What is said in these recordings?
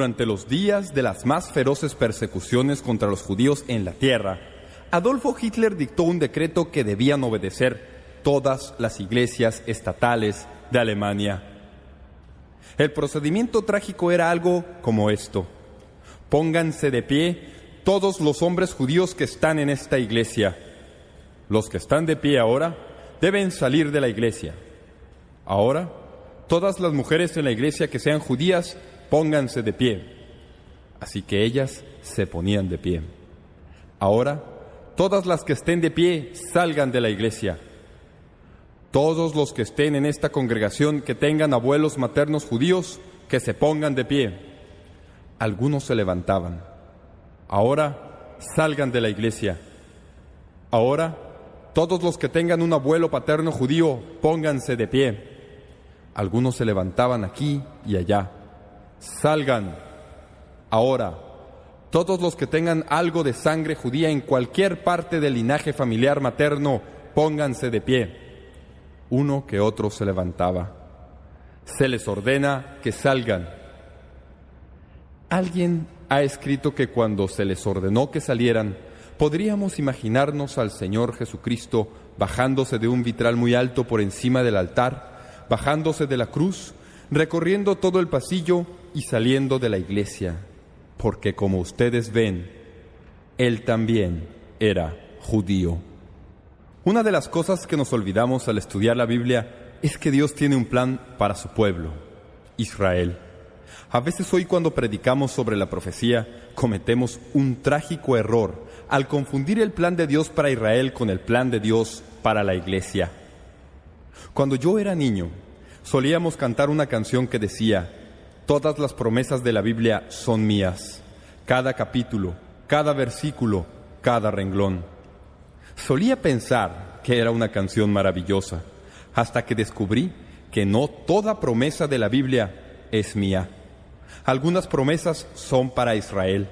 Durante los días de las más feroces persecuciones contra los judíos en la tierra, Adolfo Hitler dictó un decreto que debían obedecer todas las iglesias estatales de Alemania. El procedimiento trágico era algo como esto: pónganse de pie todos los hombres judíos que están en esta iglesia. Los que están de pie ahora deben salir de la iglesia. Ahora, todas las mujeres en la iglesia que sean judías, pónganse de pie. Así que ellas se ponían de pie. Ahora, todas las que estén de pie, salgan de la iglesia. Todos los que estén en esta congregación que tengan abuelos maternos judíos, que se pongan de pie. Algunos se levantaban. Ahora, salgan de la iglesia. Ahora, todos los que tengan un abuelo paterno judío, pónganse de pie. Algunos se levantaban aquí y allá. Salgan. Ahora, todos los que tengan algo de sangre judía en cualquier parte del linaje familiar materno, pónganse de pie. Uno que otro se levantaba. Se les ordena que salgan. Alguien ha escrito que cuando se les ordenó que salieran, podríamos imaginarnos al Señor Jesucristo bajándose de un vitral muy alto por encima del altar, bajándose de la cruz, recorriendo todo el pasillo y saliendo de la iglesia, porque como ustedes ven, Él también era judío. Una de las cosas que nos olvidamos al estudiar la Biblia es que Dios tiene un plan para su pueblo, Israel. A veces hoy, cuando predicamos sobre la profecía, cometemos un trágico error al confundir el plan de Dios para Israel con el plan de Dios para la iglesia. Cuando yo era niño, solíamos cantar una canción que decía: todas las promesas de la Biblia son mías, cada capítulo, cada versículo, cada renglón. Solía pensar que era una canción maravillosa, hasta que descubrí que no toda promesa de la Biblia es mía. Algunas promesas son para Israel.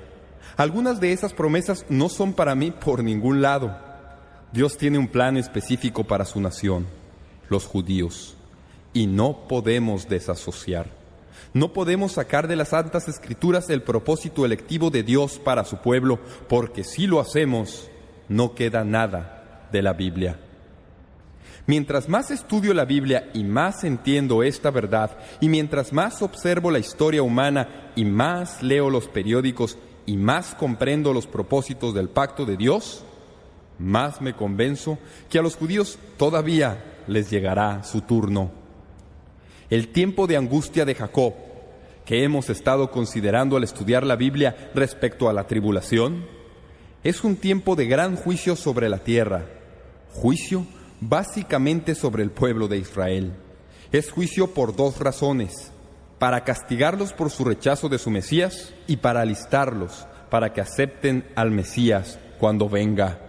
Algunas de esas promesas no son para mí por ningún lado. Dios tiene un plan específico para su nación, los judíos, y no podemos desasociar. No podemos sacar de las Santas Escrituras el propósito electivo de Dios para su pueblo, porque si lo hacemos, no queda nada de la Biblia. Mientras más estudio la Biblia y más entiendo esta verdad, y mientras más observo la historia humana y más leo los periódicos y más comprendo los propósitos del pacto de Dios, más me convenzo que a los judíos todavía les llegará su turno. El tiempo de angustia de Jacob, que hemos estado considerando al estudiar la Biblia respecto a la tribulación, es un tiempo de gran juicio sobre la tierra, juicio básicamente sobre el pueblo de Israel. Es juicio por dos razones: para castigarlos por su rechazo de su Mesías y para alistarlos para que acepten al Mesías cuando venga.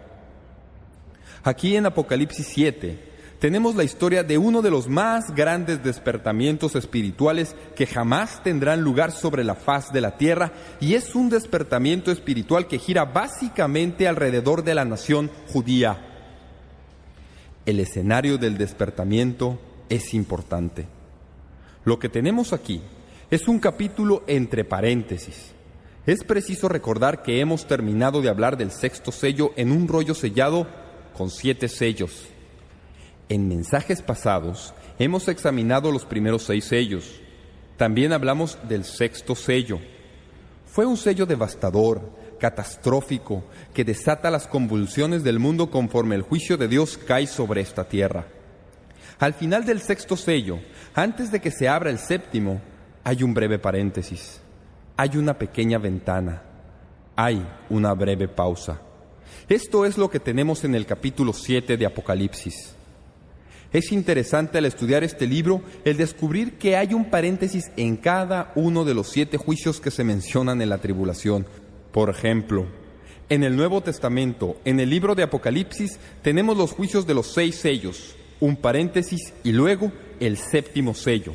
Aquí en Apocalipsis 7 tenemos la historia de uno de los más grandes despertamientos espirituales que jamás tendrán lugar sobre la faz de la tierra, y es un despertamiento espiritual que gira básicamente alrededor de la nación judía. El escenario del despertamiento es importante. Lo que tenemos aquí es un capítulo entre paréntesis. Es preciso recordar que hemos terminado de hablar del sexto sello en un rollo sellado con 7 sellos. En mensajes pasados hemos examinado los primeros 6 sellos. También hablamos del sexto sello. Fue un sello devastador, catastrófico, que desata las convulsiones del mundo conforme el juicio de Dios cae sobre esta tierra. Al final del sexto sello, antes de que se abra el séptimo, hay un breve paréntesis. Hay una pequeña ventana. Hay una breve pausa. Esto es lo que tenemos en el capítulo 7 de Apocalipsis. Es interesante al estudiar este libro el descubrir que hay un paréntesis en cada uno de los 7 juicios que se mencionan en la tribulación. Por ejemplo, en el Nuevo Testamento, en el libro de Apocalipsis, tenemos los juicios de los 6 sellos, un paréntesis y luego el séptimo sello.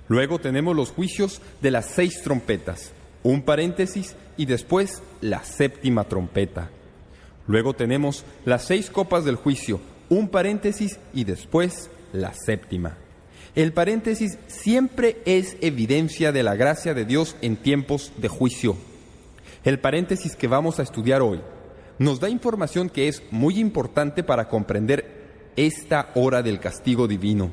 Luego tenemos los juicios de las 6 trompetas, un paréntesis y después la séptima trompeta. Luego tenemos las 6 copas del juicio, un paréntesis y después la séptima. El paréntesis siempre es evidencia de la gracia de Dios en tiempos de juicio. El paréntesis que vamos a estudiar hoy nos da información que es muy importante para comprender esta hora del castigo divino.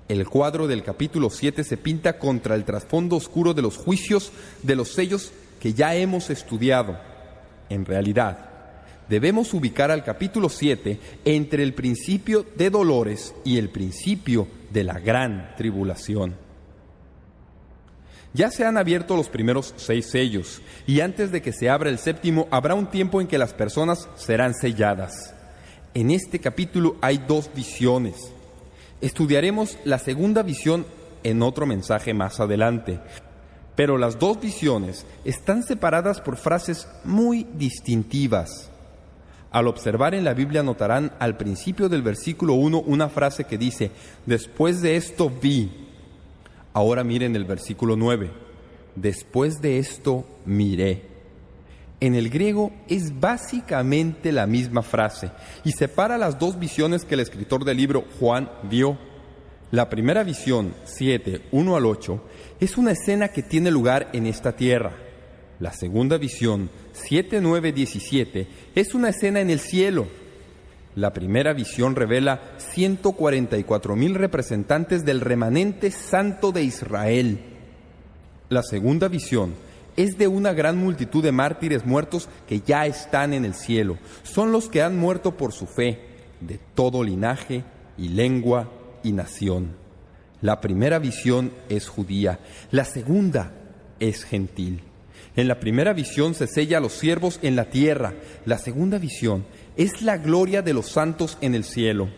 El cuadro del capítulo 7 se pinta contra el trasfondo oscuro de los juicios de los sellos que ya hemos estudiado. En realidad, debemos ubicar al capítulo 7 entre el principio de dolores y el principio de la gran tribulación. Ya se han abierto los primeros 6 sellos, y antes de que se abra el séptimo, habrá un tiempo en que las personas serán selladas. En este capítulo hay 2 visiones. Estudiaremos la segunda visión en otro mensaje más adelante, pero las 2 visiones están separadas por frases muy distintivas. Al observar en la Biblia notarán al principio del versículo 1 una frase que dice: después de esto vi. Ahora miren el versículo 9: después de esto miré. En el griego es básicamente la misma frase y separa las 2 visiones que el escritor del libro Juan vio. La primera visión, 7, 1 al 8, es una escena que tiene lugar en esta tierra. La segunda visión, 7, 9, 17, es una escena en el cielo. La primera visión revela 144,000 representantes del remanente santo de Israel. La segunda visión es de una gran multitud de mártires muertos que ya están en el cielo. Son los que han muerto por su fe, de todo linaje y lengua y nación. La primera visión es judía, la segunda es gentil. En la primera visión se sella a los siervos en la tierra. La segunda visión es la gloria de los santos en el cielo.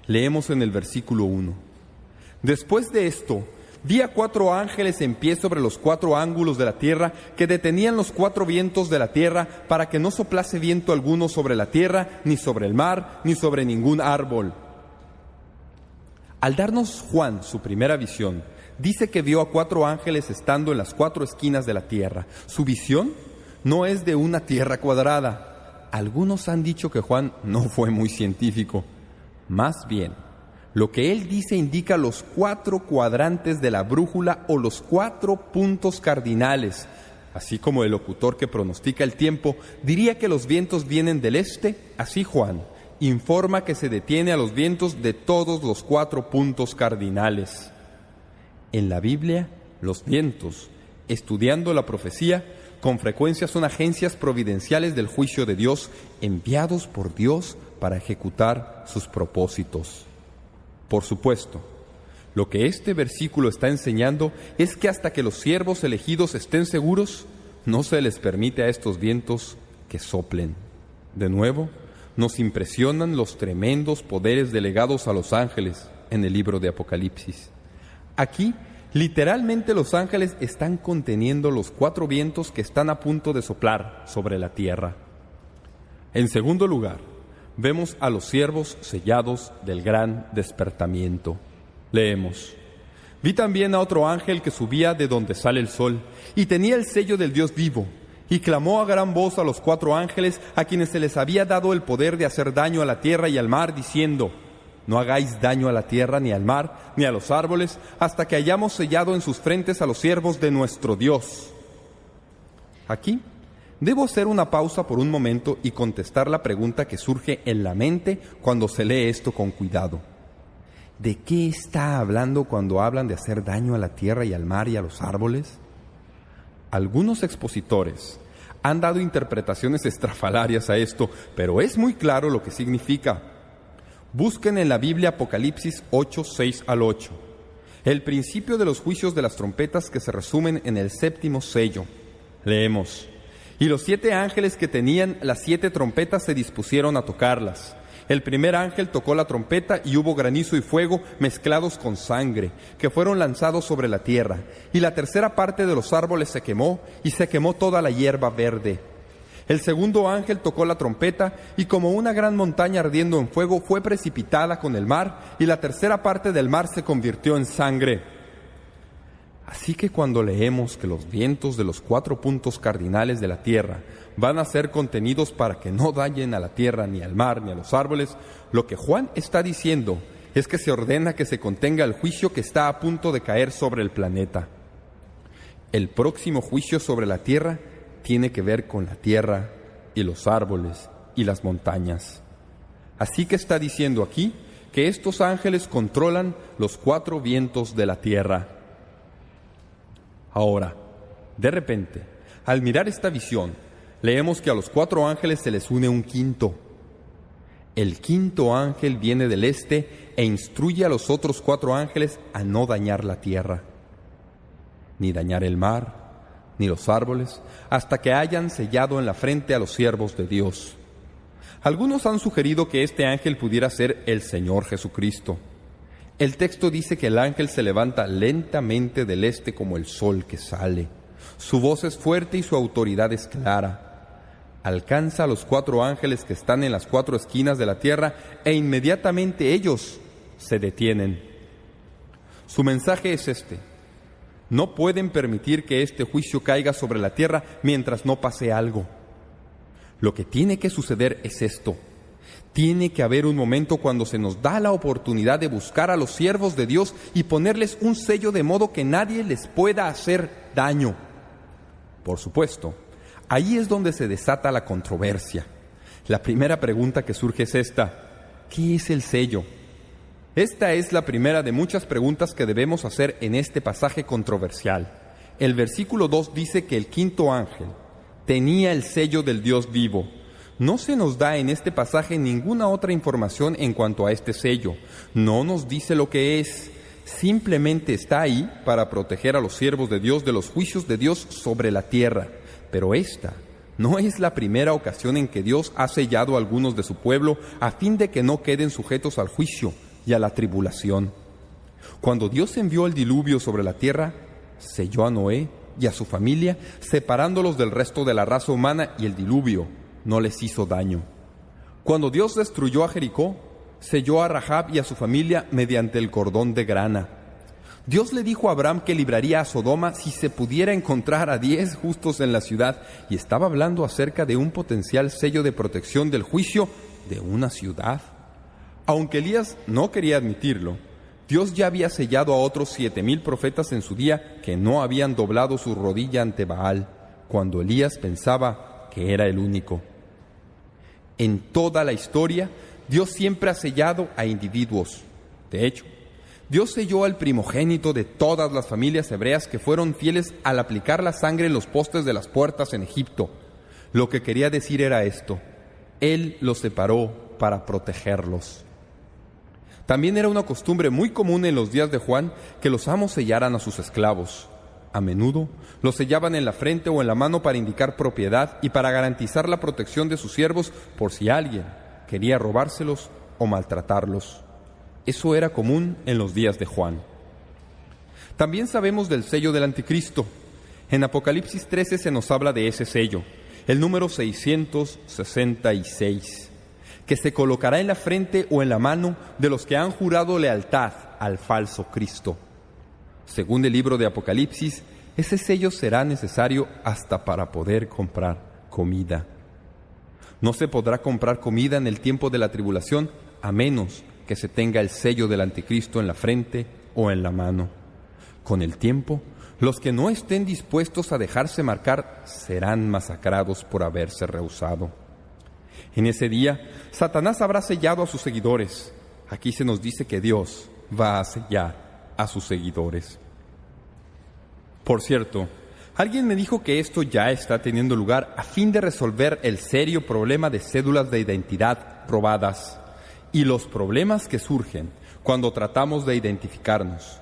Leemos en el versículo 1. Después de esto, vi a 4 ángeles en pie sobre los 4 ángulos de la tierra, que detenían los 4 vientos de la tierra, para que no soplase viento alguno sobre la tierra, ni sobre el mar, ni sobre ningún árbol. Al darnos Juan su primera visión, dice que vio a 4 ángeles estando en las 4 esquinas de la tierra. Su visión no es de una tierra cuadrada. Algunos han dicho que Juan no fue muy científico. Más bien, lo que él dice indica los 4 cuadrantes de la brújula o los 4 puntos cardinales. Así como el locutor que pronostica el tiempo diría que los vientos vienen del este, así Juan informa que se detiene a los vientos de todos los 4 puntos cardinales. En la Biblia, los vientos, estudiando la profecía, con frecuencia son agencias providenciales del juicio de Dios, enviados por Dios para ejecutar sus propósitos. Por supuesto, lo que este versículo está enseñando es que hasta que los siervos elegidos estén seguros, no se les permite a estos vientos que soplen. De nuevo, nos impresionan los tremendos poderes delegados a los ángeles en el libro de Apocalipsis. Aquí, literalmente los ángeles están conteniendo los 4 vientos que están a punto de soplar sobre la tierra. En segundo lugar, vemos a los siervos sellados del gran despertamiento. Leemos: vi también a otro ángel que subía de donde sale el sol, y tenía el sello del Dios vivo, y clamó a gran voz a los 4 ángeles a quienes se les había dado el poder de hacer daño a la tierra y al mar, diciendo: no hagáis daño a la tierra, ni al mar, ni a los árboles, hasta que hayamos sellado en sus frentes a los siervos de nuestro Dios. Aquí debo hacer una pausa por un momento y contestar la pregunta que surge en la mente cuando se lee esto con cuidado. ¿De qué está hablando cuando hablan de hacer daño a la tierra y al mar y a los árboles? Algunos expositores han dado interpretaciones estrafalarias a esto, pero es muy claro lo que significa. Busquen en la Biblia Apocalipsis 8, 6 al 8. El principio de los juicios de las trompetas que se resumen en el 7º sello. Leemos: y los 7 ángeles que tenían las 7 trompetas se dispusieron a tocarlas. El primer ángel tocó la trompeta y hubo granizo y fuego mezclados con sangre, que fueron lanzados sobre la tierra. Y la tercera parte de los árboles se quemó, y se quemó toda la hierba verde. El segundo ángel tocó la trompeta, y como una gran montaña ardiendo en fuego fue precipitada con el mar, y la tercera parte del mar se convirtió en sangre. Así que cuando leemos que los vientos de los 4 puntos cardinales de la tierra van a ser contenidos para que no dañen a la tierra, ni al mar, ni a los árboles, lo que Juan está diciendo es que se ordena que se contenga el juicio que está a punto de caer sobre el planeta. El próximo juicio sobre la tierra tiene que ver con la tierra y los árboles y las montañas. Así que está diciendo aquí que estos ángeles controlan los 4 vientos de la tierra. Ahora, de repente, al mirar esta visión, leemos que a los 4 ángeles se les une un quinto. El quinto ángel viene del este e instruye a los otros 4 ángeles a no dañar la tierra, ni dañar el mar, ni los árboles, hasta que hayan sellado en la frente a los siervos de Dios. Algunos han sugerido que este ángel pudiera ser el Señor Jesucristo. El texto dice que el ángel se levanta lentamente del este como el sol que sale. Su voz es fuerte y su autoridad es clara. Alcanza a los 4 ángeles que están en las 4 esquinas de la tierra e inmediatamente ellos se detienen. Su mensaje es este: no pueden permitir que este juicio caiga sobre la tierra mientras no pase algo. Lo que tiene que suceder es esto: tiene que haber un momento cuando se nos da la oportunidad de buscar a los siervos de Dios y ponerles un sello de modo que nadie les pueda hacer daño. Por supuesto, ahí es donde se desata la controversia. La primera pregunta que surge es esta: ¿qué es el sello? Esta es la primera de muchas preguntas que debemos hacer en este pasaje controversial. El versículo 2 dice que el quinto ángel tenía el sello del Dios vivo. No se nos da en este pasaje ninguna otra información en cuanto a este sello. No nos dice lo que es. Simplemente está ahí para proteger a los siervos de Dios de los juicios de Dios sobre la tierra. Pero esta no es la primera ocasión en que Dios ha sellado a algunos de su pueblo a fin de que no queden sujetos al juicio y a la tribulación. Cuando Dios envió el diluvio sobre la tierra, selló a Noé y a su familia, separándolos del resto de la raza humana, y el diluvio no les hizo daño. Cuando Dios destruyó a Jericó, selló a Rahab y a su familia mediante el cordón de grana. Dios le dijo a Abraham que libraría a Sodoma si se pudiera encontrar a 10 justos en la ciudad, y estaba hablando acerca de un potencial sello de protección del juicio de una ciudad. Aunque Elías no quería admitirlo, Dios ya había sellado a otros 7,000 profetas en su día que no habían doblado su rodilla ante Baal, cuando Elías pensaba que era el único. En toda la historia, Dios siempre ha sellado a individuos. De hecho, Dios selló al primogénito de todas las familias hebreas que fueron fieles al aplicar la sangre en los postes de las puertas en Egipto. Lo que quería decir era esto: Él los separó para protegerlos. También era una costumbre muy común en los días de Juan que los amos sellaran a sus esclavos. A menudo los sellaban en la frente o en la mano para indicar propiedad y para garantizar la protección de sus siervos por si alguien quería robárselos o maltratarlos. Eso era común en los días de Juan. También sabemos del sello del anticristo. En Apocalipsis 13 se nos habla de ese sello, el número 666. Que se colocará en la frente o en la mano de los que han jurado lealtad al falso Cristo. Según el libro de Apocalipsis, ese sello será necesario hasta para poder comprar comida. No se podrá comprar comida en el tiempo de la tribulación a menos que se tenga el sello del anticristo en la frente o en la mano. Con el tiempo, los que no estén dispuestos a dejarse marcar serán masacrados por haberse rehusado. En ese día, Satanás habrá sellado a sus seguidores. Aquí se nos dice que Dios va a sellar a sus seguidores. Por cierto, alguien me dijo que esto ya está teniendo lugar a fin de resolver el serio problema de cédulas de identidad robadas y los problemas que surgen cuando tratamos de identificarnos.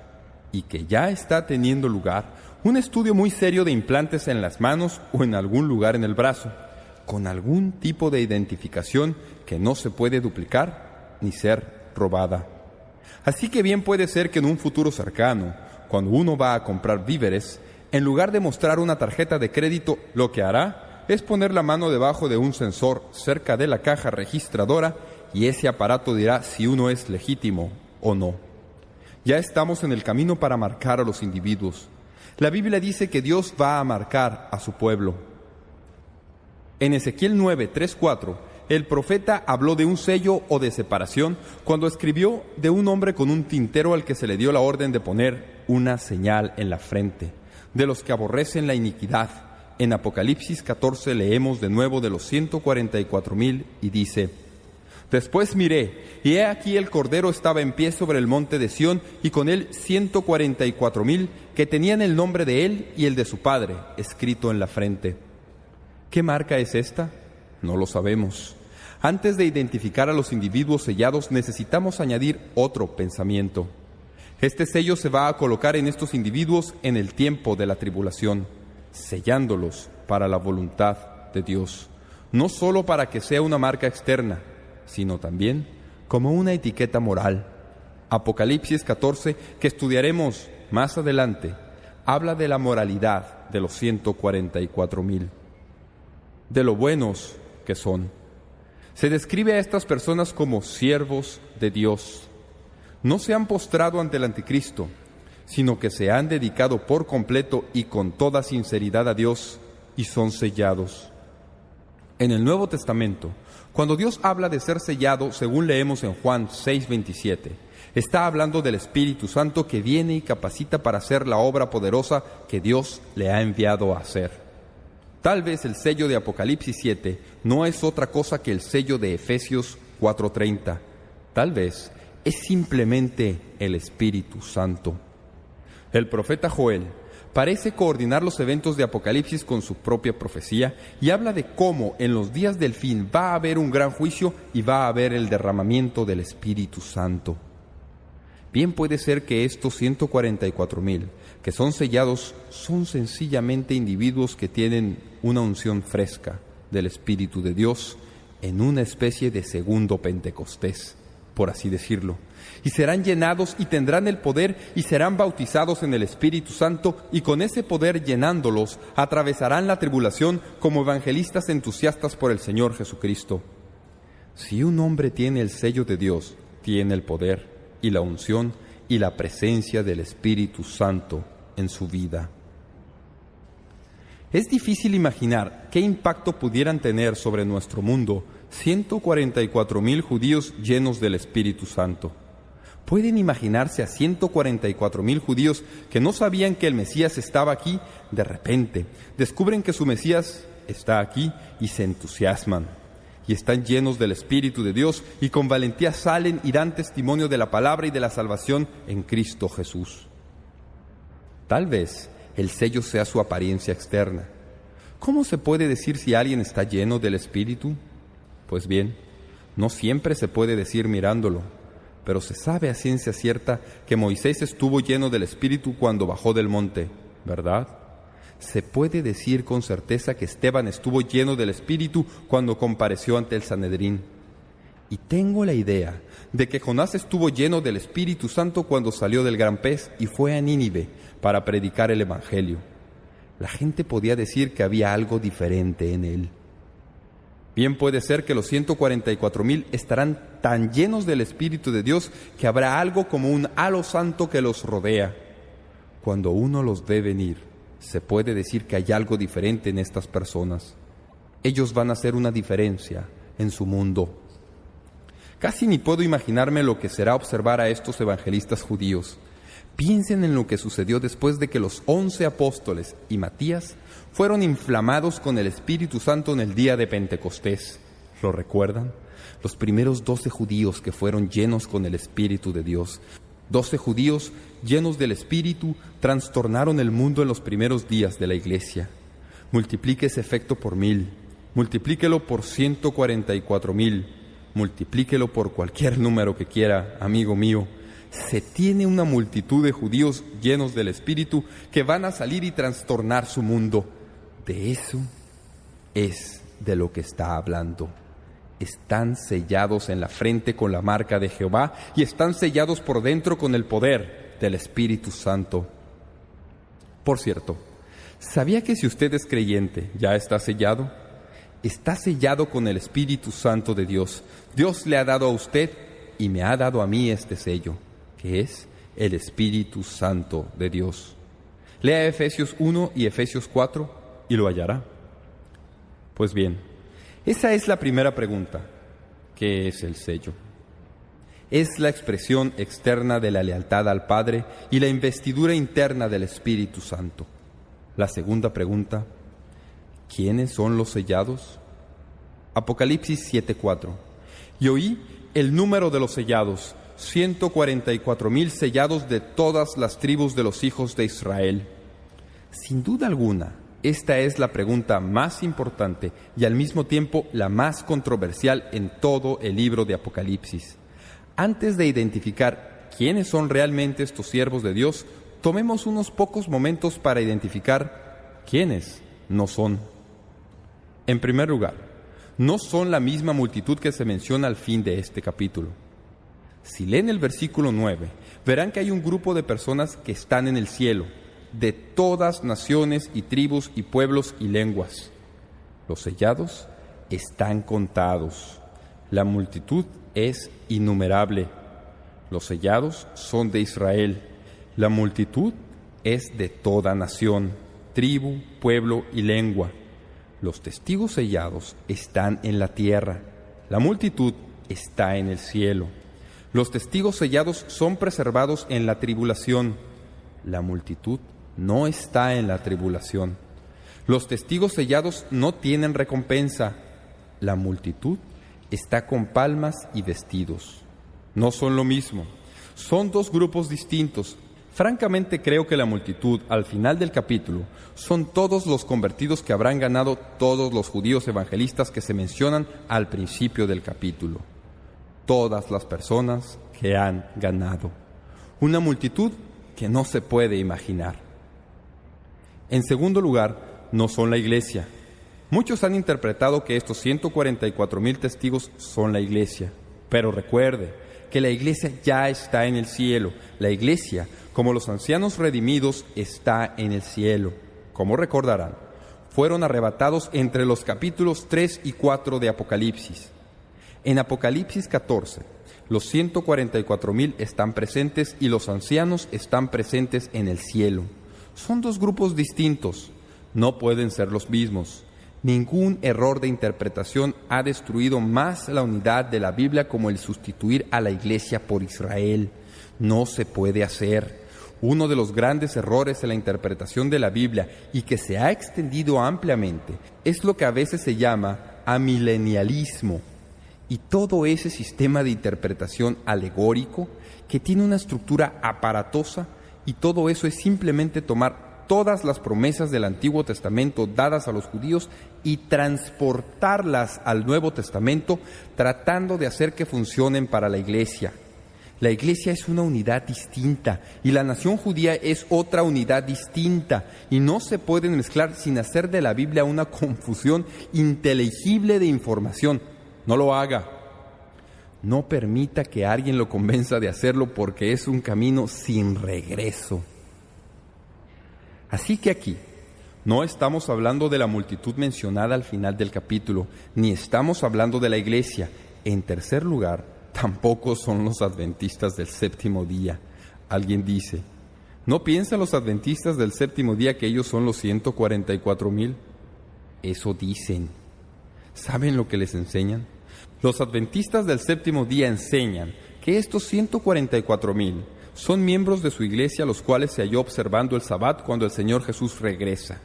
Y que ya está teniendo lugar un estudio muy serio de implantes en las manos o en algún lugar en el brazo, con algún tipo de identificación que no se puede duplicar ni ser robada. Así que bien puede ser que en un futuro cercano, cuando uno va a comprar víveres, en lugar de mostrar una tarjeta de crédito, lo que hará es poner la mano debajo de un sensor cerca de la caja registradora y ese aparato dirá si uno es legítimo o no. Ya estamos en el camino para marcar a los individuos. La Biblia dice que Dios va a marcar a su pueblo. En Ezequiel 9:3-4, el profeta habló de un sello o de separación cuando escribió de un hombre con un tintero al que se le dio la orden de poner una señal en la frente, de los que aborrecen la iniquidad. En Apocalipsis 14 leemos de nuevo de los 144,000 y dice: Después miré, y he aquí el Cordero estaba en pie sobre el monte de Sión, y con él 144,000 que tenían el nombre de él y el de su Padre escrito en la frente. ¿Qué marca es esta? No lo sabemos. Antes de identificar a los individuos sellados, necesitamos añadir otro pensamiento. Este sello se va a colocar en estos individuos en el tiempo de la tribulación, sellándolos para la voluntad de Dios, no solo para que sea una marca externa, sino también como una etiqueta moral. Apocalipsis 14, que estudiaremos más adelante, habla de la moralidad de los 144,000, de lo buenos que son. Se describe a estas personas como siervos de Dios. No se han postrado ante el anticristo, sino que se han dedicado por completo y con toda sinceridad a Dios y son sellados. En el Nuevo Testamento, cuando Dios habla de ser sellado, según leemos en Juan 6:27, está hablando del Espíritu Santo que viene y capacita para hacer la obra poderosa que Dios le ha enviado a hacer. Tal vez el sello de Apocalipsis 7 no es otra cosa que el sello de Efesios 4:30. Tal vez es simplemente el Espíritu Santo. El profeta Joel parece coordinar los eventos de Apocalipsis con su propia profecía y habla de cómo en los días del fin va a haber un gran juicio y va a haber el derramamiento del Espíritu Santo. Bien puede ser que estos 144,000 que son sellados son sencillamente individuos que tienen una unción fresca del Espíritu de Dios en una especie de segundo Pentecostés, por así decirlo, y serán llenados y tendrán el poder y serán bautizados en el Espíritu Santo, y con ese poder llenándolos atravesarán la tribulación como evangelistas entusiastas por el Señor Jesucristo. Si un hombre tiene el sello de Dios, tiene el poder y la unción y la presencia del Espíritu Santo en su vida. Es difícil imaginar qué impacto pudieran tener sobre nuestro mundo 144,000 judíos llenos del Espíritu Santo. ¿Pueden imaginarse a 144,000 judíos que no sabían que el Mesías estaba aquí? De repente, descubren que su Mesías está aquí y se entusiasman. Y están llenos del Espíritu de Dios y con valentía salen y dan testimonio de la palabra y de la salvación en Cristo Jesús. Tal vez el sello sea su apariencia externa. ¿Cómo se puede decir si alguien está lleno del Espíritu? Pues bien, no siempre se puede decir mirándolo, pero se sabe a ciencia cierta que Moisés estuvo lleno del Espíritu cuando bajó del monte, ¿verdad? Se puede decir con certeza que Esteban estuvo lleno del Espíritu cuando compareció ante el Sanedrín. Y tengo la idea de que Jonás estuvo lleno del Espíritu Santo cuando salió del gran pez y fue a Nínive para predicar el Evangelio. La gente podía decir que había algo diferente en él. Bien puede ser que los 144,000 estarán tan llenos del Espíritu de Dios que habrá algo como un halo santo que los rodea. Cuando uno los ve venir, se puede decir que hay algo diferente en estas personas. Ellos van a hacer una diferencia en su mundo. Casi ni puedo imaginarme lo que será observar a estos evangelistas judíos. Piensen en lo que sucedió después de que los 11 apóstoles y Matías fueron inflamados con el Espíritu Santo en el día de Pentecostés. ¿Lo recuerdan? Los primeros 12 judíos que fueron llenos con el Espíritu de Dios. 12 judíos llenos del Espíritu trastornaron el mundo en los primeros días de la Iglesia. Multiplique ese efecto por 1000, multiplíquelo por 144,000, multiplíquelo por cualquier número que quiera, amigo mío. Se tiene una multitud de judíos llenos del Espíritu que van a salir y trastornar su mundo. De eso es de lo que está hablando. Están sellados en la frente con la marca de Jehová y están sellados por dentro con el poder del Espíritu Santo. Por cierto, ¿sabía que si usted es creyente, ya está sellado? Está sellado con el Espíritu Santo de Dios. Dios le ha dado a usted y me ha dado a mí este sello, que es el Espíritu Santo de Dios. Lea Efesios 1 y Efesios 4 y lo hallará. Pues bien, Esa es la primera pregunta. ¿Qué es el sello? Es la expresión externa de la lealtad al Padre y la investidura interna del Espíritu Santo. La segunda pregunta, ¿quiénes son los sellados? Apocalipsis 7:4. Y oí el número de los sellados, 144,000 sellados de todas las tribus de los hijos de Israel. Sin duda alguna, esta es la pregunta más importante y al mismo tiempo la más controversial en todo el libro de Apocalipsis. Antes de identificar quiénes son realmente estos siervos de Dios, tomemos unos pocos momentos para identificar quiénes no son. En primer lugar, no son la misma multitud que se menciona al fin de este capítulo. Si leen el versículo 9, verán que hay un grupo de personas que están en el cielo, de todas naciones y tribus y pueblos y lenguas. Los sellados están contados. La multitud es innumerable. Los sellados son de Israel. La multitud es de toda nación, tribu, pueblo y lengua. Los testigos sellados están en la tierra. La multitud está en el cielo. Los testigos sellados son preservados en la tribulación. La multitud no está en la tribulación. Los testigos sellados no tienen recompensa. La multitud está con palmas y vestidos. No son lo mismo. Son dos grupos distintos. Francamente creo que la multitud, al final del capítulo, son todos los convertidos que habrán ganado todos los judíos evangelistas que se mencionan al principio del capítulo. Todas las personas que han ganado. Una multitud que no se puede imaginar. En segundo lugar, no son la iglesia. Muchos han interpretado que estos 144,000 testigos son la iglesia. Pero recuerde que la iglesia ya está en el cielo. La iglesia, como los ancianos redimidos, está en el cielo. Como recordarán, fueron arrebatados entre los capítulos 3 y 4 de Apocalipsis. En Apocalipsis 14, los 144,000 están presentes y los ancianos están presentes en el cielo. Son dos grupos distintos. No pueden ser los mismos. Ningún error de interpretación ha destruido más la unidad de la Biblia como el sustituir a la iglesia por Israel. No se puede hacer. Uno de los grandes errores en la interpretación de la Biblia y que se ha extendido ampliamente es lo que a veces se llama amilenialismo. Y todo ese sistema de interpretación alegórico que tiene una estructura aparatosa, y todo eso es simplemente tomar todas las promesas del Antiguo Testamento dadas a los judíos y transportarlas al Nuevo Testamento, tratando de hacer que funcionen para la iglesia. La iglesia es una unidad distinta y la nación judía es otra unidad distinta, y no se pueden mezclar sin hacer de la Biblia una confusión inteligible de información. No lo haga. No permita que alguien lo convenza de hacerlo, porque es un camino sin regreso. Así que aquí no estamos hablando de la multitud mencionada al final del capítulo, ni estamos hablando de la iglesia. En tercer lugar, tampoco son los adventistas del séptimo día. Alguien dice, ¿no piensan los adventistas del séptimo día que ellos son los 144,000? Eso dicen. ¿Saben lo que les enseñan? Los adventistas del séptimo día enseñan que estos 144,000 son miembros de su iglesia, los cuales se halló observando el Sabbat cuando el Señor Jesús regresa.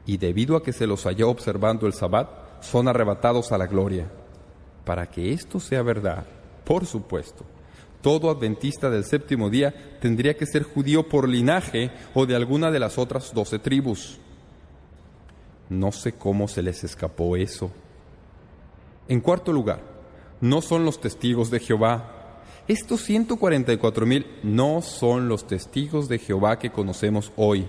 Y debido a que se los halló observando el Sabbat, son arrebatados a la gloria. Para que esto sea verdad, por supuesto, todo adventista del séptimo día tendría que ser judío por linaje o de alguna de las otras 12 tribus. No sé cómo se les escapó eso. En cuarto lugar, no son los testigos de Jehová. Estos 144,000 no son los testigos de Jehová que conocemos hoy.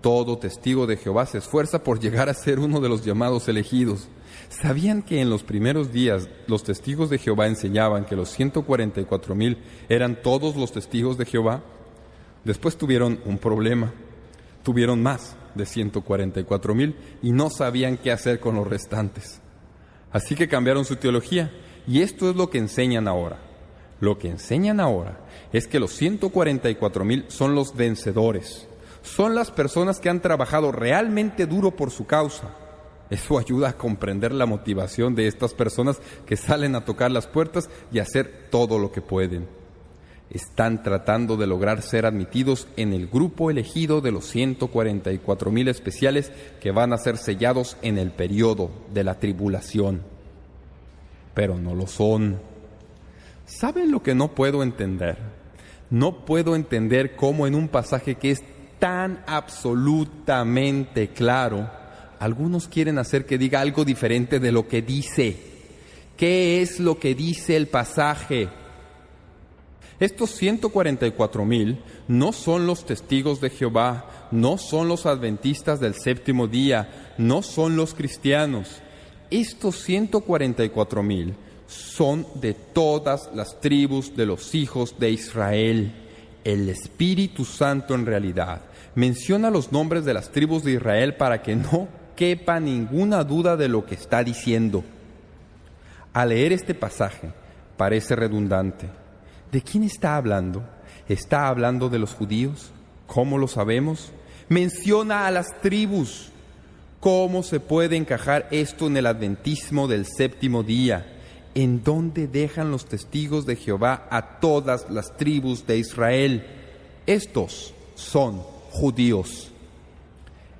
Todo testigo de Jehová se esfuerza por llegar a ser uno de los llamados elegidos. ¿Sabían que en los primeros días los testigos de Jehová enseñaban que los 144,000 eran todos los testigos de Jehová? Después tuvieron un problema. Tuvieron más de 144,000 y no sabían qué hacer con los restantes. Así que cambiaron su teología, y esto es lo que enseñan ahora. Lo que enseñan ahora es que los 144,000 son los vencedores. Son las personas que han trabajado realmente duro por su causa. Eso ayuda a comprender la motivación de estas personas que salen a tocar las puertas y hacer todo lo que pueden. Están tratando de lograr ser admitidos en el grupo elegido de los 144,000 especiales que van a ser sellados en el periodo de la tribulación. Pero no lo son. ¿Saben lo que no puedo entender? No puedo entender cómo en un pasaje que es tan absolutamente claro, algunos quieren hacer que diga algo diferente de lo que dice. ¿Qué es lo que dice el pasaje? Estos 144,000 no son los testigos de Jehová, no son los adventistas del séptimo día, no son los cristianos. Estos 144,000 son de todas las tribus de los hijos de Israel. El Espíritu Santo en realidad menciona los nombres de las tribus de Israel para que no quepa ninguna duda de lo que está diciendo. Al leer este pasaje parece redundante. ¿De quién está hablando? ¿Está hablando de los judíos? ¿Cómo lo sabemos? Menciona a las tribus. ¿Cómo se puede encajar esto en el adventismo del séptimo día? ¿En dónde dejan los testigos de Jehová a todas las tribus de Israel? Estos son judíos.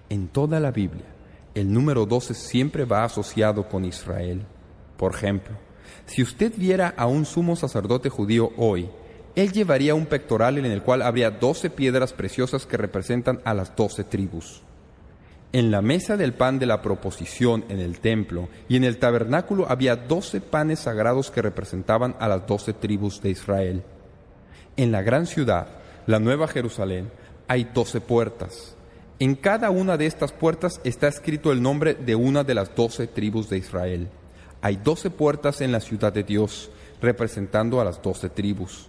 En toda la Biblia, el número 12 siempre va asociado con Israel. Por ejemplo, si usted viera a un sumo sacerdote judío hoy, él llevaría un pectoral en el cual habría 12 piedras preciosas que representan a las 12 tribus. En la mesa del pan de la proposición en el templo y en el tabernáculo había 12 panes sagrados que representaban a las 12 tribus de Israel. En la gran ciudad, la Nueva Jerusalén, hay 12 puertas. En cada una de estas puertas está escrito el nombre de una de las 12 tribus de Israel. Hay 12 puertas en la ciudad de Dios, representando a las 12 tribus.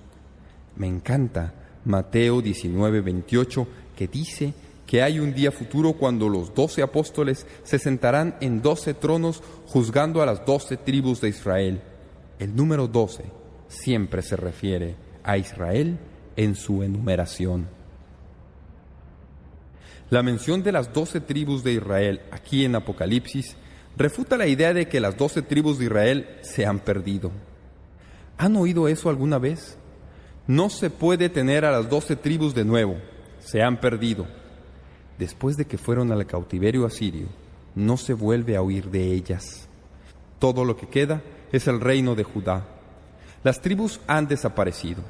Me encanta Mateo 19:28, que dice que hay un día futuro cuando los 12 apóstoles se sentarán en 12 tronos juzgando a las 12 tribus de Israel. El número 12 siempre se refiere a Israel en su enumeración. La mención de las 12 tribus de Israel aquí en Apocalipsis refuta la idea de que las 12 tribus de Israel se han perdido. ¿Han oído eso alguna vez? No se puede tener a las 12 tribus de nuevo, se han perdido. Después de que fueron al cautiverio asirio, no se vuelve a oír de ellas. Todo lo que queda es el reino de Judá. Las tribus han desaparecido.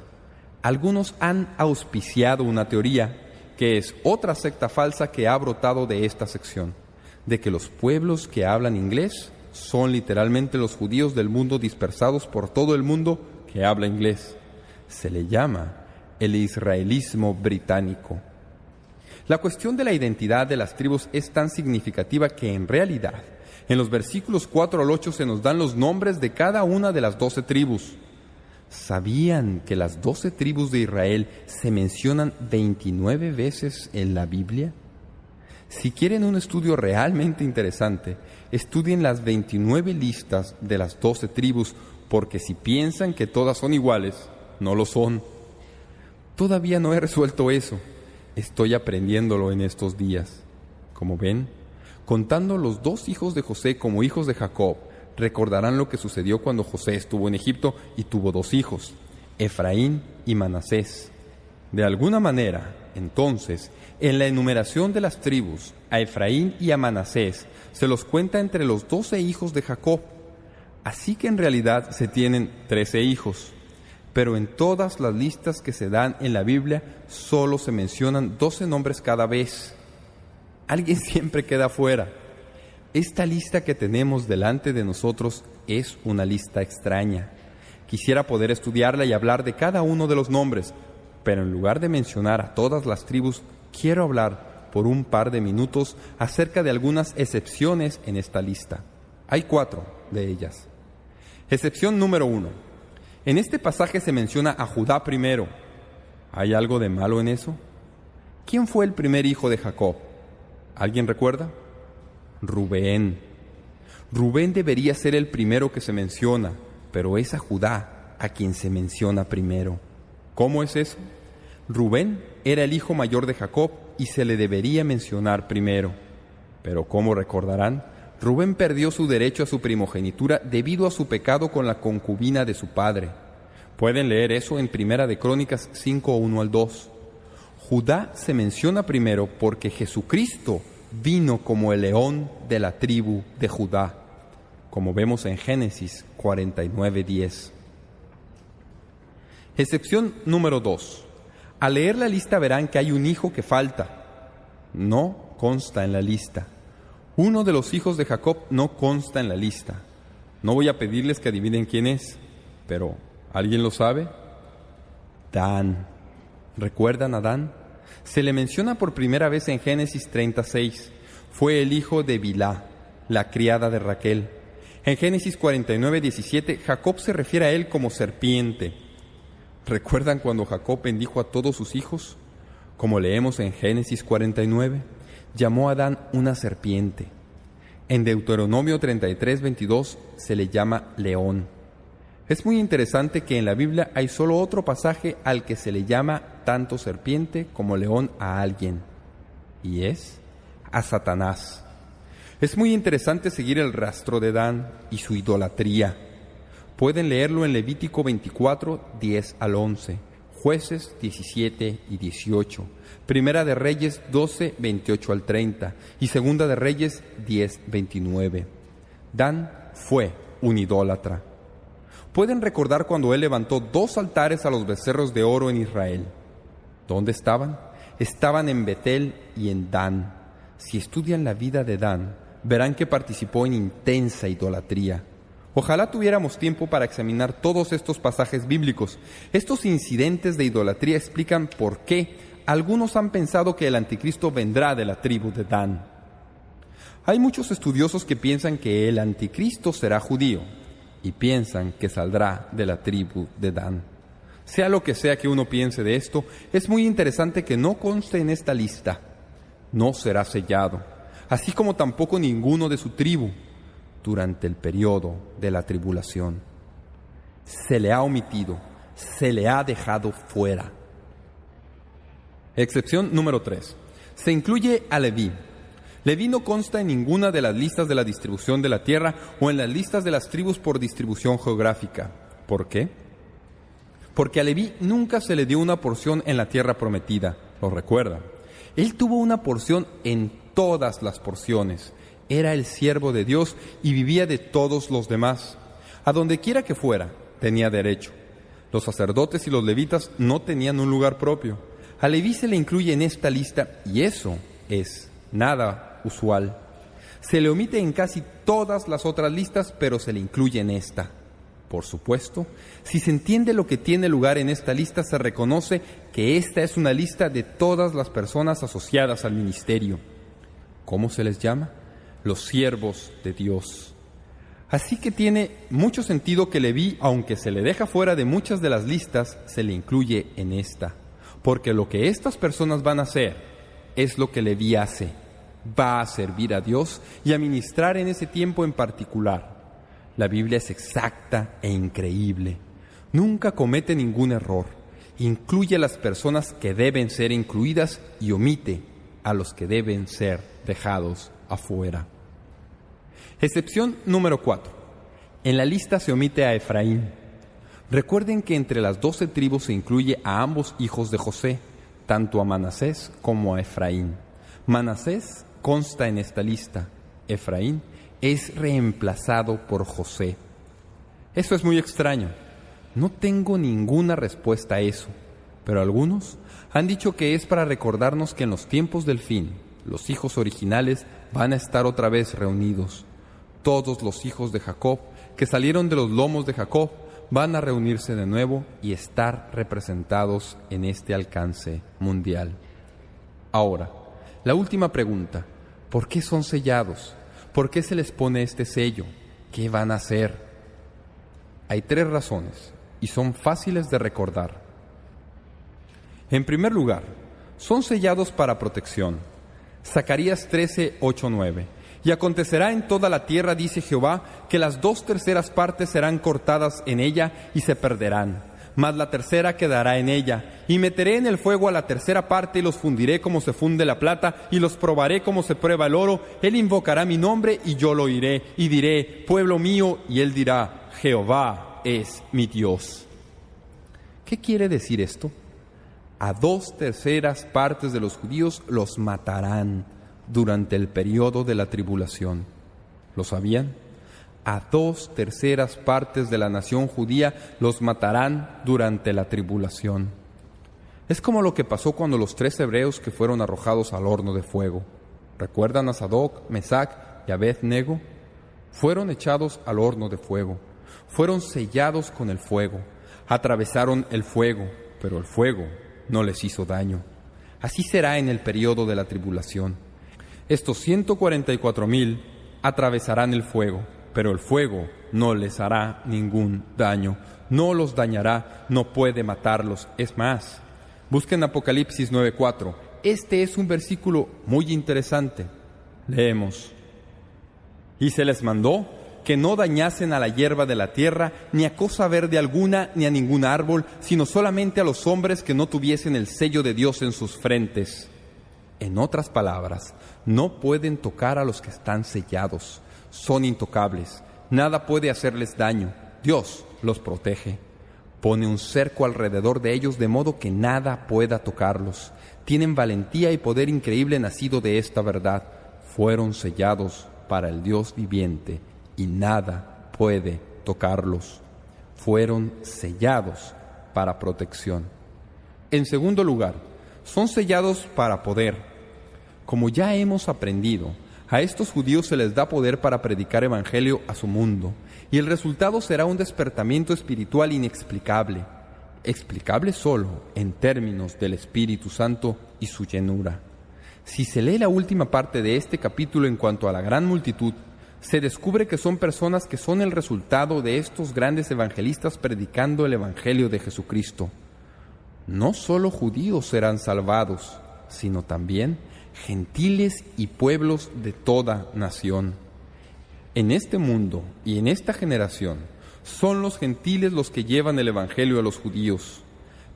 Algunos han auspiciado una teoría, que es otra secta falsa que ha brotado de esta sección, de que los pueblos que hablan inglés son literalmente los judíos del mundo dispersados por todo el mundo que habla inglés. Se le llama el israelismo británico. La cuestión de la identidad de las tribus es tan significativa que en realidad, en los versículos 4 al 8 se nos dan los nombres de cada una de las 12 tribus. ¿Sabían que las 12 tribus de Israel se mencionan 29 veces en la Biblia? Si quieren un estudio realmente interesante, estudien las 29 listas de las 12 tribus, porque si piensan que todas son iguales, no lo son. Todavía no he resuelto eso. Estoy aprendiéndolo en estos días. Como ven, contando los 2 hijos de José como hijos de Jacob, recordarán lo que sucedió cuando José estuvo en Egipto y tuvo 2 hijos, Efraín y Manasés. De alguna manera, entonces, en la enumeración de las tribus, a Efraín y a Manasés se los cuenta entre los 12 hijos de Jacob. Así que en realidad se tienen 13 hijos. Pero en todas las listas que se dan en la Biblia solo se mencionan 12 nombres cada vez. Alguien siempre queda fuera. Esta lista que tenemos delante de nosotros es una lista extraña. Quisiera poder estudiarla y hablar de cada uno de los nombres, pero en lugar de mencionar a todas las tribus, quiero hablar por un par de minutos acerca de algunas excepciones en esta lista. Hay 4 de ellas. Excepción número 1. En este pasaje se menciona a Judá primero. ¿Hay algo de malo en eso? ¿Quién fue el primer hijo de Jacob? ¿Alguien recuerda? Rubén. Rubén debería ser el primero que se menciona, pero es a Judá a quien se menciona primero. ¿Cómo es eso? Rubén era el hijo mayor de Jacob y se le debería mencionar primero. Pero como recordarán, Rubén perdió su derecho a su primogenitura debido a su pecado con la concubina de su padre. Pueden leer eso en Primera de Crónicas 5, 1 al 2. Judá se menciona primero porque Jesucristo vino como el león de la tribu de Judá, como vemos en Génesis 49, 10. Excepción número 2. Al leer la lista verán que hay un hijo que falta. No consta en la lista. Uno de los hijos de Jacob no consta en la lista. No voy a pedirles que adivinen quién es, pero ¿alguien lo sabe? Dan. ¿Recuerdan a Dan? Se le menciona por primera vez en Génesis 36. Fue el hijo de Bilhá, la criada de Raquel. En Génesis 49, 17, Jacob se refiere a él como serpiente. ¿Recuerdan cuando Jacob bendijo a todos sus hijos? Como leemos en Génesis 49, llamó a Dan una serpiente. En Deuteronomio 33, 22 se le llama león. Es muy interesante que en la Biblia hay solo otro pasaje al que se le llama tanto serpiente como león a alguien, y es a Satanás. Es muy interesante seguir el rastro de Dan y su idolatría. Pueden leerlo en Levítico 24, 10 al 11, Jueces 17 y 18, Primera de Reyes 12, 28 al 30 y Segunda de Reyes 10, 29. Dan fue un idólatra. Pueden recordar cuando él levantó 2 altares a los becerros de oro en Israel. ¿Dónde estaban? Estaban en Betel y en Dan. Si estudian la vida de Dan, verán que participó en intensa idolatría. Ojalá tuviéramos tiempo para examinar todos estos pasajes bíblicos. Estos incidentes de idolatría explican por qué algunos han pensado que el anticristo vendrá de la tribu de Dan. Hay muchos estudiosos que piensan que el anticristo será judío y piensan que saldrá de la tribu de Dan. Sea lo que sea que uno piense de esto, es muy interesante que no conste en esta lista. No será sellado, así como tampoco ninguno de su tribu durante el periodo de la tribulación. Se le ha omitido, se le ha dejado fuera. Excepción número 3. Se incluye a Leví. Leví no consta en ninguna de las listas de la distribución de la tierra o en las listas de las tribus por distribución geográfica. ¿Por qué? Porque a Leví nunca se le dio una porción en la tierra prometida. ¿Lo recuerdan? Él tuvo una porción en todas las porciones. Era el siervo de Dios y vivía de todos los demás. A donde quiera que fuera, tenía derecho. Los sacerdotes y los levitas no tenían un lugar propio. A Leví se le incluye en esta lista y eso es nada usual. Se le omite en casi todas las otras listas, pero se le incluye en esta. Por supuesto, si se entiende lo que tiene lugar en esta lista, se reconoce que esta es una lista de todas las personas asociadas al ministerio. ¿Cómo se les llama? Los siervos de Dios. Así que tiene mucho sentido que Leví, aunque se le deja fuera de muchas de las listas, se le incluye en esta. Porque lo que estas personas van a hacer es lo que Leví hace. Va a servir a Dios y a ministrar en ese tiempo en particular. La Biblia es exacta e increíble. Nunca comete ningún error. Incluye a las personas que deben ser incluidas y omite a los que deben ser dejados afuera. Excepción número 4. En la lista se omite a Efraín. Recuerden que entre las 12 tribus se incluye a ambos hijos de José, tanto a Manasés como a Efraín. Manasés consta en esta lista. Efraín es reemplazado por José. Eso es muy extraño. No tengo ninguna respuesta a eso, pero algunos han dicho que es para recordarnos que en los tiempos del fin, los hijos originales van a estar otra vez reunidos. Todos los hijos de Jacob que salieron de los lomos de Jacob van a reunirse de nuevo y estar representados en este alcance mundial. Ahora, la última pregunta: ¿por qué son sellados? ¿Por qué se les pone este sello? ¿Qué van a hacer? Hay 3 razones y son fáciles de recordar. En primer lugar, son sellados para protección. Zacarías 13, 8, 9. Y acontecerá en toda la tierra, dice Jehová, que las 2/3 partes serán cortadas en ella y se perderán, mas la tercera quedará en ella, y meteré en el fuego a la tercera parte y los fundiré como se funde la plata y los probaré como se prueba el oro. Él invocará mi nombre y yo lo oiré y diré, pueblo mío, y él dirá, Jehová es mi Dios. ¿Qué quiere decir esto? A 2/3 partes de los judíos los matarán durante el periodo de la tribulación. ¿Lo sabían? A 2/3 partes de la nación judía los matarán durante la tribulación. Es como lo que pasó cuando los 3 hebreos que fueron arrojados al horno de fuego. ¿Recuerdan a Sadoc, Mesac y Abed-nego? Fueron echados al horno de fuego. Fueron sellados con el fuego. Atravesaron el fuego, pero el fuego no les hizo daño. Así será en el periodo de la tribulación. Estos 144,000 atravesarán el fuego, pero el fuego no les hará ningún daño. No los dañará, no puede matarlos. Es más, busquen Apocalipsis 9:4. Este es un versículo muy interesante. Leemos. Y se les mandó que no dañasen a la hierba de la tierra, ni a cosa verde alguna, ni a ningún árbol, sino solamente a los hombres que no tuviesen el sello de Dios en sus frentes. En otras palabras, no pueden tocar a los que están sellados. Son intocables. Nada puede hacerles daño. Dios los protege. Pone un cerco alrededor de ellos de modo que nada pueda tocarlos. Tienen valentía y poder increíble nacido de esta verdad. Fueron sellados para el Dios viviente y nada puede tocarlos. Fueron sellados para protección. En segundo lugar, son sellados para poder. Como ya hemos aprendido, a estos judíos se les da poder para predicar evangelio a su mundo, y el resultado será un despertamiento espiritual inexplicable, explicable solo en términos del Espíritu Santo y su llenura. Si se lee la última parte de este capítulo en cuanto a la gran multitud, se descubre que son personas que son el resultado de estos grandes evangelistas predicando el Evangelio de Jesucristo. No solo judíos serán salvados, sino también gentiles y pueblos de toda nación. En este mundo y en esta generación son los gentiles los que llevan el Evangelio a los judíos,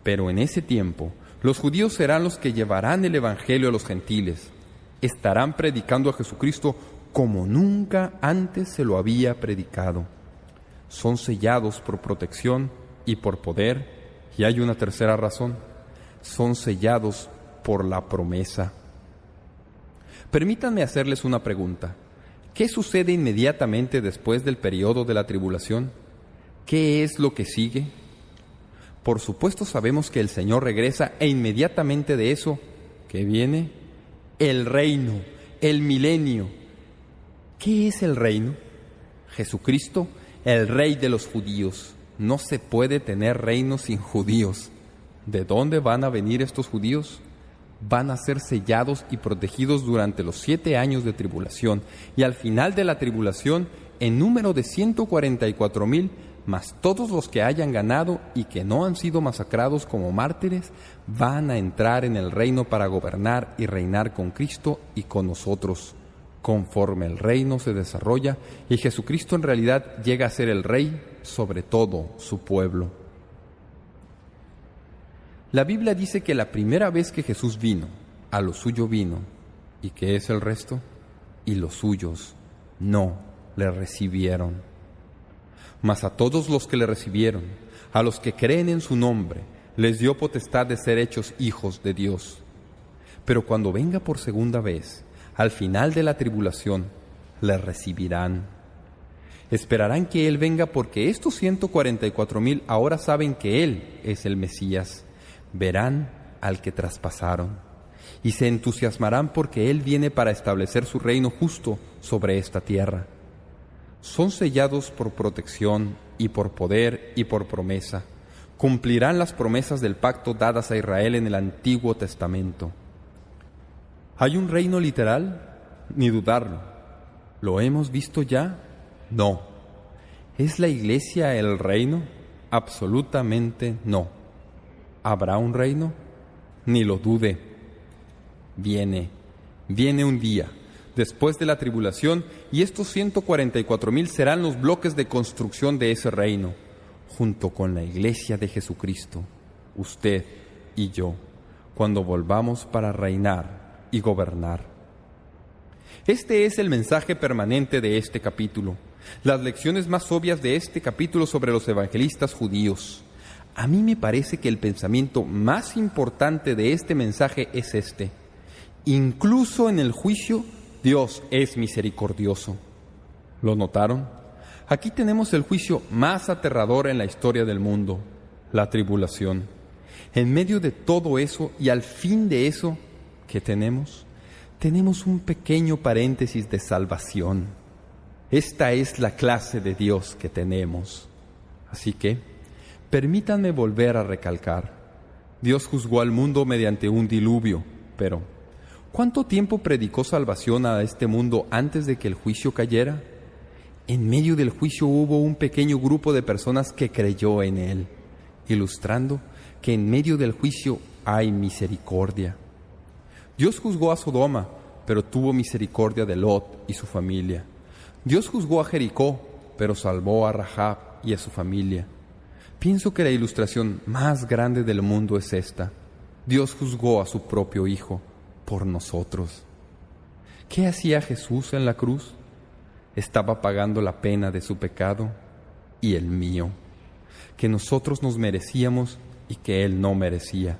pero en ese tiempo los judíos serán los que llevarán el Evangelio a los gentiles. Estarán predicando a Jesucristo como nunca antes se lo había predicado. Son sellados por protección y por poder, y hay una tercera razón: son sellados por la promesa. Permítanme hacerles una pregunta. ¿Qué sucede inmediatamente después del periodo de la tribulación? ¿Qué es lo que sigue? Por supuesto sabemos que el Señor regresa e inmediatamente de eso, ¿qué viene? El reino, el milenio. ¿Qué es el reino? Jesucristo, el Rey de los judíos. No se puede tener reino sin judíos. ¿De dónde van a venir estos judíos? Van a ser sellados y protegidos durante los 7 años de tribulación, y al final de la tribulación, en número de 144,000, más todos los que hayan ganado y que no han sido masacrados como mártires, van a entrar en el reino para gobernar y reinar con Cristo y con nosotros. Conforme el reino se desarrolla y Jesucristo en realidad llega a ser el Rey sobre todo su pueblo. La Biblia dice que la primera vez que Jesús vino, a lo suyo vino. ¿Y qué es el resto? Y los suyos no le recibieron. Mas a todos los que le recibieron, a los que creen en su nombre, les dio potestad de ser hechos hijos de Dios. Pero cuando venga por segunda vez, al final de la tribulación, le recibirán. Esperarán que Él venga porque estos 144,000 ahora saben que Él es el Mesías. Verán al que traspasaron y se entusiasmarán porque Él viene para establecer su reino justo sobre esta tierra. Son sellados por protección y por poder y por promesa. Cumplirán las promesas del pacto dadas a Israel en el Antiguo Testamento. ¿Hay un reino literal? Ni dudarlo. ¿Lo hemos visto ya? No. ¿Es la Iglesia el reino? Absolutamente no. ¿Habrá un reino? Ni lo dude. Viene un día, después de la tribulación, y estos 144,000 serán los bloques de construcción de ese reino, junto con la Iglesia de Jesucristo. Usted y yo, cuando volvamos para reinar y gobernar. Este es el mensaje permanente de este capítulo, las lecciones más obvias de este capítulo sobre los evangelistas judíos. A mí me parece que el pensamiento más importante de este mensaje es este: incluso en el juicio, Dios es misericordioso. ¿Lo notaron? Aquí tenemos el juicio más aterrador en la historia del mundo, la tribulación. En medio de todo eso y al fin de eso, ¿qué tenemos? Tenemos un pequeño paréntesis de salvación. Esta es la clase de Dios que tenemos. Así que, permítanme volver a recalcar. Dios juzgó al mundo mediante un diluvio, pero ¿cuánto tiempo predicó salvación a este mundo antes de que el juicio cayera? En medio del juicio hubo un pequeño grupo de personas que creyó en Él, ilustrando que en medio del juicio hay misericordia. Dios juzgó a Sodoma, pero tuvo misericordia de Lot y su familia. Dios juzgó a Jericó, pero salvó a Rahab y a su familia. Pienso que la ilustración más grande del mundo es esta: Dios juzgó a su propio Hijo por nosotros. ¿Qué hacía Jesús en la cruz? Estaba pagando la pena de su pecado y el mío, que nosotros nos merecíamos y que Él no merecía.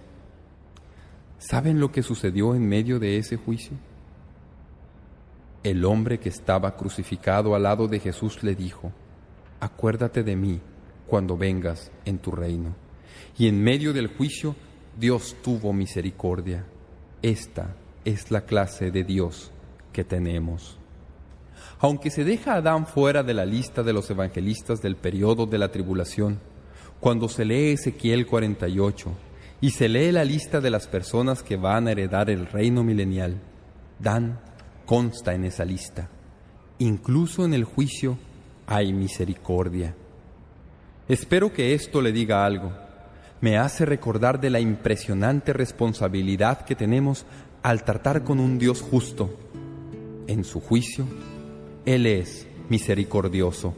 ¿Saben lo que sucedió en medio de ese juicio? El hombre que estaba crucificado al lado de Jesús le dijo: acuérdate de mí cuando vengas en tu reino. Y en medio del juicio, Dios tuvo misericordia. Esta es la clase de Dios que tenemos. Aunque se deja a Adán fuera de la lista de los evangelistas del periodo de la tribulación, cuando se lee Ezequiel 48 y se lee la lista de las personas que van a heredar el reino milenial, Dan consta en esa lista. Incluso en el juicio hay misericordia. Espero que esto le diga algo. Me hace recordar de la impresionante responsabilidad que tenemos al tratar con un Dios justo. En su juicio, Él es misericordioso.